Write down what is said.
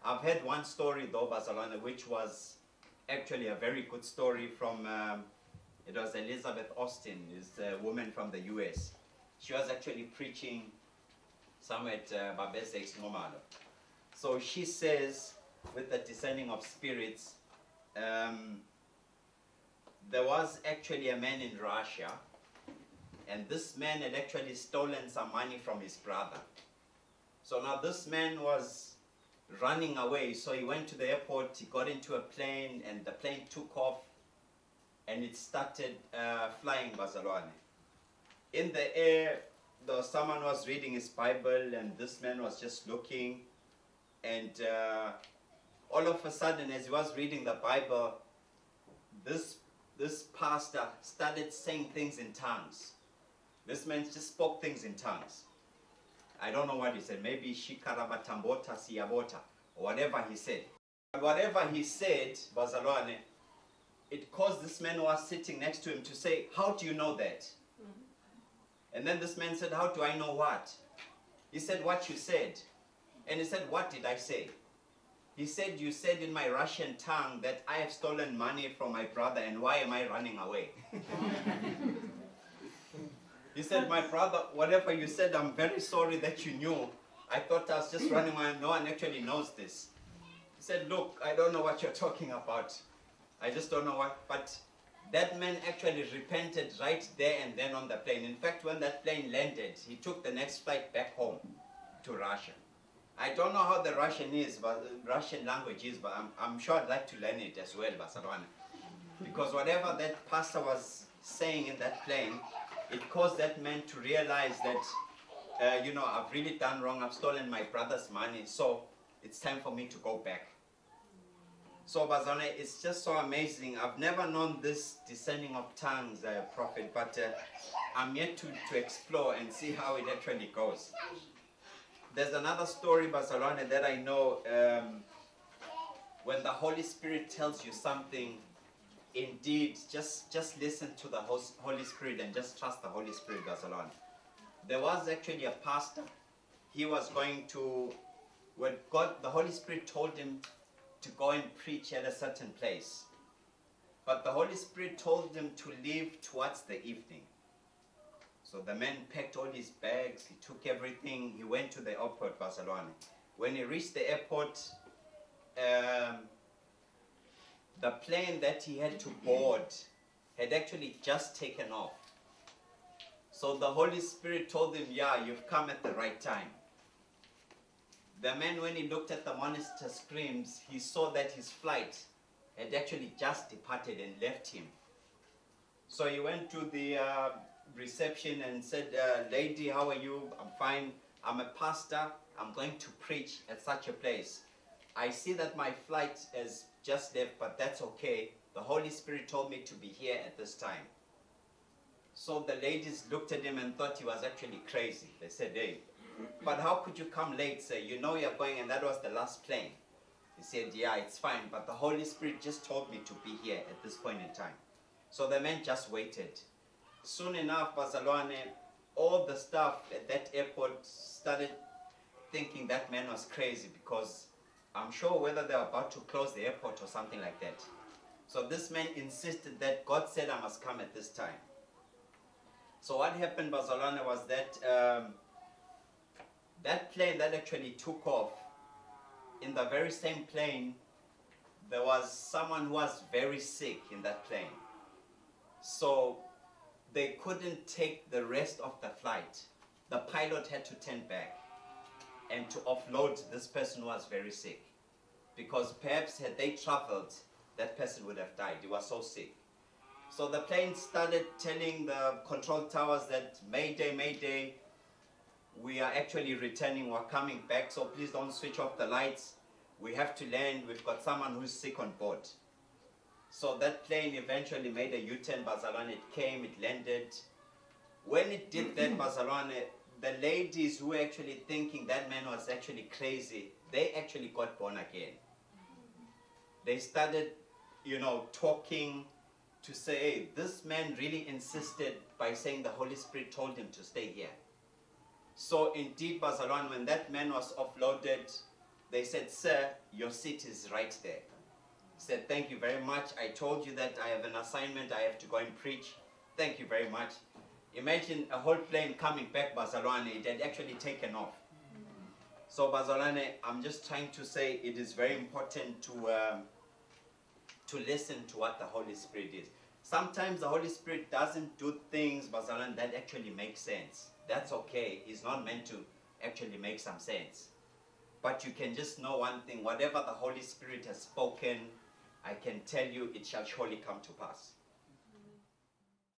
I've heard one story though, Bazalwane, which was actually a very good story from, it was Elizabeth Austin, is a woman from the US. She was actually preaching somewhere at Babese Ngomalo. So she says, with the discerning of spirits, there was actually a man in Russia, and this man had actually stolen some money from his brother. So now this man was running away, so he went to the airport, he got into a plane, and the plane took off, and it started flying, Bazalwane. In the air, someone was reading his Bible, and this man was just looking, and all of a sudden, as he was reading the Bible, this pastor started saying things in tongues. This man just spoke things in tongues. I don't know what he said. Maybe shikarabatambota siyabota, or whatever he said. But whatever he said, Bazalwane, it caused this man who was sitting next to him to say, "How do you know that?" And then this man said, "How do I know what?" He said, "What you said." And he said, "What did I say?" He said, "You said in my Russian tongue that I have stolen money from my brother, and why am I running away?" He said, "My brother, whatever you said, I'm very sorry that you knew. I thought I was just running away. No one actually knows this." He said, "Look, I don't know what you're talking about. I just don't know what." But that man actually repented right there and then on the plane. In fact, when that plane landed, he took the next flight back home to Russia. I don't know how the Russian is, but Russian language is, but I'm sure I'd like to learn it as well, Bazalwane. Because whatever that pastor was saying in that plane, it caused that man to realize that, you know, I've really done wrong. I've stolen my brother's money, so it's time for me to go back. So, Bazalwane, it's just so amazing. I've never known this discerning of tongues, Prophet, but I'm yet to explore and see how it actually goes. There's another story, Bazalwane, that I know. When the Holy Spirit tells you something, indeed, just listen to the Holy Spirit and just trust the Holy Spirit, Bazalwane. There was actually a pastor. He was going to, when the Holy Spirit told him to go and preach at a certain place. But the Holy Spirit told him to leave towards the evening. So the man packed all his bags, he took everything, he went to the airport, Bazalwane. When he reached the airport, the plane that he had to board had actually just taken off. So the Holy Spirit told him, "Yeah, you've come at the right time." The man, when he looked at the monitor screens, he saw that his flight had actually just departed and left him. So he went to the reception and said, "Lady, how are you? I'm fine. I'm a pastor. I'm going to preach at such a place. I see that my flight has just left, but that's okay. The Holy Spirit told me to be here at this time." So the ladies looked at him and thought he was actually crazy. They said, "Hey, but how could you come late, sir? You know you're going, and that was the last plane." He said, "Yeah, it's fine, but the Holy Spirit just told me to be here at this point in time." So the man just waited. Soon enough, Bazalwane, all the staff at that airport started thinking that man was crazy, because I'm sure whether they were about to close the airport or something like that. So this man insisted that God said I must come at this time. So what happened, Bazalwane, was that that plane that actually took off, in the very same plane, there was someone who was very sick in that plane. So they couldn't take the rest of the flight. The pilot had to turn back and to offload this person who was very sick. Because perhaps had they traveled, that person would have died. He was so sick. So the plane started telling the control towers that, "Mayday, mayday, we are actually returning, we're coming back, so please don't switch off the lights. We have to land, we've got someone who's sick on board." So that plane eventually made a U-turn, Bazalwane. It came, it landed. When it did that, Bazalwane, the ladies who were actually thinking that man was actually crazy, they actually got born again. They started, you know, talking to say, "Hey, this man really insisted by saying the Holy Spirit told him to stay here." So indeed, Bazalwane, when that man was offloaded, They said, sir, your seat is right there. He said, thank you very much. I told you that I have an assignment. I have to go and preach. Thank you very much. Imagine a whole plane coming back, Bazalwane. It had actually taken off. So, Bazalwane, I'm just trying to say it is very important to listen to what the Holy Spirit is. Sometimes the Holy Spirit doesn't do things, Bazalwane, that actually make sense. That's okay. He's not meant to actually make some sense. But you can just know one thing. Whatever the Holy Spirit has spoken, I can tell you it shall surely come to pass.